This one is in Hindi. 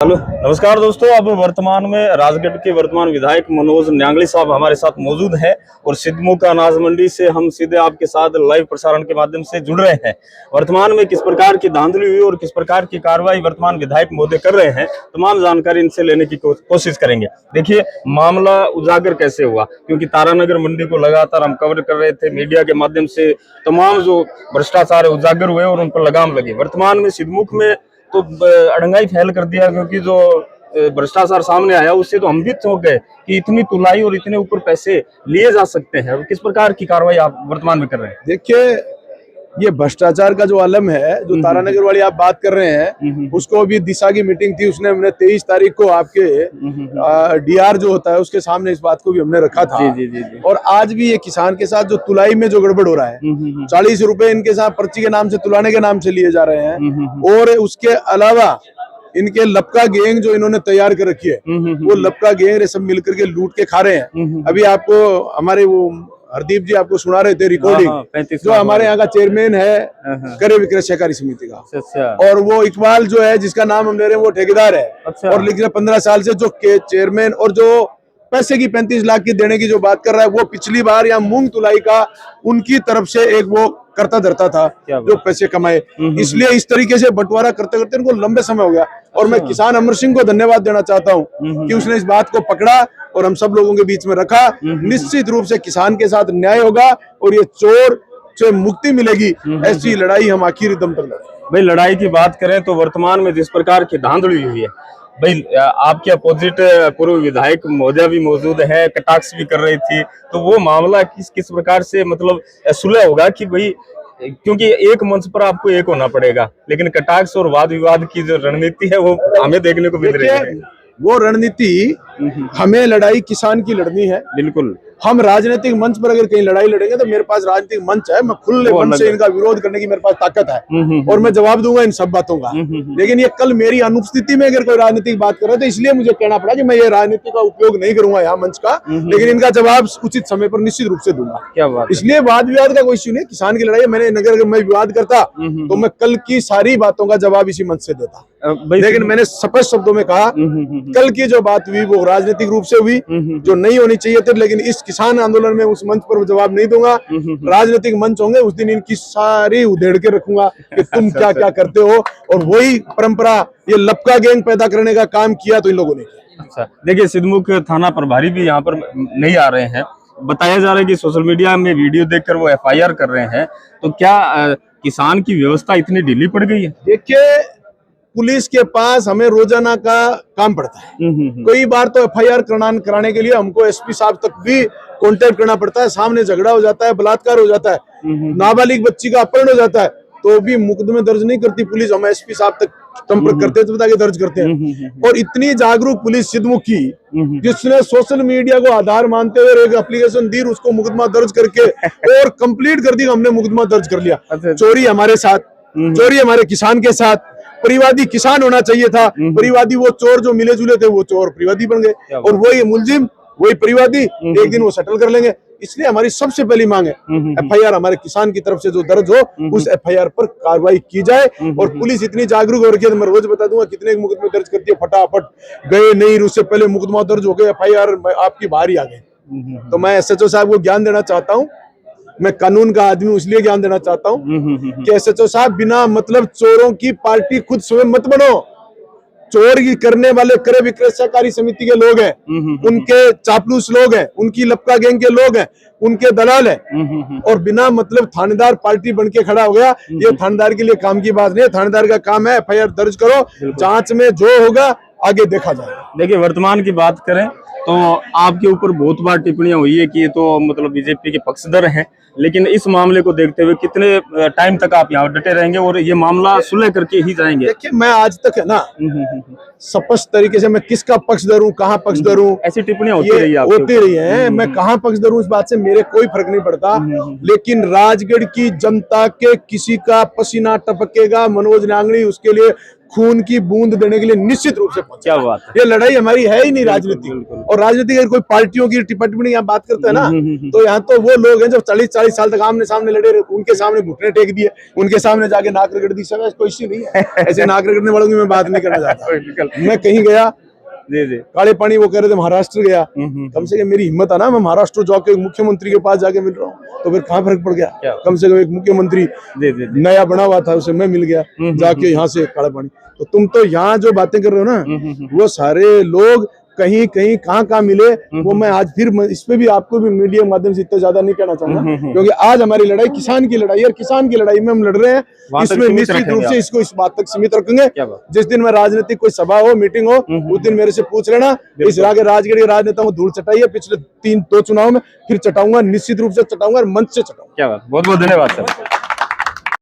हेलो नमस्कार दोस्तों। अब वर्तमान में राजगढ़ के वर्तमान विधायक मनोज न्यांगली साहब हमारे साथ मौजूद हैं और सिद्धमुख अनाज मंडी से हम सीधे आपके साथ लाइव प्रसारण के माध्यम से जुड़ रहे हैं। वर्तमान में किस प्रकार की धांधली हुई और किस प्रकार की कार्रवाई वर्तमान विधायक महोदय कर रहे हैं, तमाम जानकारी इनसे लेने की कोशिश करेंगे। देखिए, मामला उजागर कैसे हुआ, क्योंकि तारानगर मंडी को लगातार हम कवर कर रहे थे मीडिया के माध्यम से। तमाम जो भ्रष्टाचार उजागर हुए और उन पर लगाम लगी। वर्तमान में सिद्धमुख में तो अड़ंगाई फैल कर दिया, क्योंकि जो भ्रष्टाचार सामने आया उससे तो हम भी चौंक गए कि इतनी तुलाई और इतने ऊपर पैसे लिए जा सकते हैं। किस प्रकार की कार्रवाई आप वर्तमान में कर रहे हैं? देखिए, ये भ्रष्टाचार का जो आलम है, जो तारानगर वाली आप बात कर रहे हैं, उसको भी दिशा की मीटिंग थी, उसने हमने 23 तारीख को आपके डीआर जो होता है उसके सामने इस बात को भी हमने रखा था। जी। और आज भी ये किसान के साथ जो तुलाई में जो गड़बड़ हो रहा है, 40 रुपए इनके साथ पर्ची के नाम से, तुलाने के नाम से लिए जा रहे हैं। और उसके अलावा इनके लपका गैंग जो इन्होंने तैयार कर रखी है, वो लपका गैंग सब मिलकर के लूट के खा रहे हैं। अभी आपको हमारे वो हरदीप जी आपको सुना रहे थे रिकॉर्डिंग, जो हमारे यहाँ का चेयरमैन है क्रय विक्रय सहकारी समिति का, और वो इकबाल जो है जिसका नाम हम ले रहे हैं वो ठेकेदार है। और लेकिन 15 साल से जो चेयरमैन और जो पैसे की 35 लाख की देने की जो बात कर रहा है, वो पिछली बार या मूंग तुलाई का उनकी तरफ से एक वो करता धरता था जो पैसे कमाए। इसलिए इस तरीके से बंटवारा करते करते उनको लंबे समय हो गया। और मैं किसान अमर सिंह को धन्यवाद देना चाहता हूँ कि उसने इस बात को पकड़ा और हम सब लोगों के बीच में रखा। निश्चित रूप से किसान के साथ न्याय होगा और ये चोर से मुक्ति मिलेगी। ऐसी लड़ाई हम आखिरी दम तक लड़ेंगे। भाई, लड़ाई की बात करें तो वर्तमान में जिस प्रकार की धांधली हुई है, भाई आपके अपोजिट पूर्व विधायक महोदय भी मौजूद है, कटाक्ष भी कर रही थी, तो वो मामला किस प्रकार से मतलब सुलह होगा कि भाई, क्योंकि एक मंच पर आपको एक होना पड़ेगा, लेकिन कटाक्ष और वाद विवाद की जो रणनीति है वो हमें देखने को मिल रही है। वो रणनीति हमें लड़ाई किसान की लड़नी है। बिल्कुल, हम राजनीतिक मंच पर अगर कहीं लड़ाई लड़ेंगे तो मेरे पास राजनीतिक मंच है, मैं खुले मन से इनका विरोध करने की मेरे पास ताकत है और मैं जवाब दूंगा इन सब बातों का। लेकिन ये कल मेरी अनुपस्थिति में अगर कोई राजनीतिक बात कर रहा है तो इसलिए मुझे कहना पड़ा कि मैं ये राजनीति का उपयोग नहीं करूंगा यहाँ मंच का, लेकिन इनका जवाब उचित समय पर निश्चित रूप से दूंगा। क्या बात, इसलिए वाद विवाद का कोई इश्यू नहीं, किसान की लड़ाई। मैंने अगर मैं विवाद करता तो मैं कल की सारी बातों का जवाब इसी मंच से देता, लेकिन मैंने स्पष्ट शब्दों में कहा कल की जो बात हुई वो राजनीतिक रूप से हुई, जो नहीं होनी चाहिए थी। लेकिन इस किसान आंदोलन में उस मंच पर जवाब नहीं दूंगा। राजनीतिक मंच होंगे उस दिन इनकी सारी उधेड़ के रखूंगा कि तुम क्या क्या करते हो। और वही परंपरा, ये लपका गैंग पैदा करने का काम किया तो इन लोगों ने किया। अच्छा, देखिए, सिद्धमुख थाना प्रभारी भी यहाँ पर नहीं आ रहे हैं। बताया जा रहा है कि सोशल मीडिया में वीडियो देखकर वो FIR कर रहे हैं, तो क्या किसान की व्यवस्था इतनी ढीली पड़ गई है? देखिए, पुलिस के पास हमें रोजाना का काम पड़ता है। कई बार तो FIR कराने के लिए हमको SP साहब तक भी कांटेक्ट करना पड़ता है। सामने झगड़ा हो जाता है, बलात्कार हो जाता है, नाबालिग बच्ची का अपहरण हो जाता है, तो भी मुकदमे दर्ज नहीं करती पुलिस। हम SP साहब तक संपर्क करते हैं तो बता के दर्ज करते हैं। और इतनी जागरूक पुलिस सिद्धमुख की, जिसने सोशल मीडिया को आधार मानते हुए एक एप्लीकेशन दी, उसको मुकदमा दर्ज करके और कंप्लीट कर दी। हमने मुकदमा दर्ज कर लिया। चोरी हमारे साथ, चोरी हमारे किसान के साथ। परिवादी किसान होना चाहिए था, परिवादी वो चोर जो मिले जुले थे वो चोर परिवादी बन गए, और वही मुलजिम वही परिवादी, एक दिन वो सेटल कर लेंगे। इसलिए हमारी सबसे पहली मांग है FIR हमारे किसान की तरफ से जो दर्ज हो, उस FIR पर कार्रवाई की जाए। और पुलिस इतनी जागरूक हो रखी है, मैं रोज बता दूंगा कितने मुकदमे दर्ज करती है, फटाफट गए नहीं, उससे पहले मुकदमा दर्ज हो गए, FIR आपकी बाहर ही आ गई। तो मैं SHO साहब को ज्ञान देना चाहता हूँ, मैं कानून का आदमी इसलिए ज्ञान देना चाहता हूँ कि SHO साहब, बिना मतलब चोरों की पार्टी खुद स्वयं मत बनो। चोर की करने वाले क्रय विक्रय सहकारी समिति के लोग हैं, उनके चापलूस लोग हैं, उनकी लपका गैंग के लोग हैं, उनके दलाल हैं। और बिना मतलब थानेदार पार्टी बन के खड़ा हो गया, ये थानेदार के लिए काम की बात नहीं है। थानेदार का काम है FIR दर्ज करो, जांच में जो होगा आगे देखा जाएगा। देखिए, वर्तमान की बात करें तो आपके ऊपर बहुत बार टिप्पणियां हुई है कि ये तो मतलब बीजेपी के पक्षधर हैं, लेकिन इस मामले को देखते हुए कितने टाइम तक आप यहाँ डटे रहेंगे और ये मामला सुलह करके ही जाएंगे? देखिए, मैं आज तक है ना स्पष्ट तरीके से मैं किसका पक्षधर हूँ, कहाँ पक्षधर हूँ, ऐसी टिप्पणियां होती रही है। मैं कहाँ पक्षधर हूँ इस बात से मेरे कोई फर्क नहीं पड़ता, लेकिन राजगढ़ की जनता के किसी का पसीना टपकेगा, मनोज न्यांगली उसके लिए खून की बूंद देने के लिए निश्चित रूप से पहुंचा। क्या बात है। ये लड़ाई हमारी है ही नहीं राजनीति, और राजनीति अगर कोई पार्टियों की टिप्पणी यहाँ बात करते हैं ना, तो यहाँ तो वो लोग हैं जो 40-40 साल तक आमने सामने लड़े रहे, उनके सामने घुटने टेक दिए, उनके सामने जाके नाक रगड़ दी। सब कोई इश्यू नहीं है, ऐसे नाक रगड़ने वालों की मैं बात नहीं करना चाहता। मैं कहीं गया, जी जी, काले पानी वो कह रहे थे महाराष्ट्र गया, कम से कम मेरी हिम्मत है ना, मैं महाराष्ट्र जाके मुख्यमंत्री के पास जाके मिल रहा हूँ, तो फिर कहाँ फर्क पड़ गया। कम से कम एक मुख्यमंत्री जी जी, नया बना हुआ था, उसे मैं मिल गया जाके यहाँ से काला पानी। तो तुम तो यहाँ जो बातें कर रहे हो ना, वो सारे लोग कहीं कहीं कहाँ मिले, वो मैं आज फिर इस पे भी आपको भी मीडिया के माध्यम से इतना ज्यादा नहीं कहना चाहूंगा, क्योंकि आज हमारी लड़ाई किसान की लड़ाई है, और किसान की लड़ाई में हम लड़ रहे हैं। इसमें निश्चित रूप से इसको इस बात तक सीमित रखेंगे। जिस दिन में राजनीतिक कोई सभा हो, मीटिंग हो, उस दिन मेरे से पूछ लेना। इस राजगढ़ के राजनेताओं को धूल चटाई है पिछले 2 चुनाव में, फिर चटाऊंगा, निश्चित रूप से चटाऊंगा और मंच से चटाऊंगा। क्या बात, बहुत बहुत धन्यवाद सर।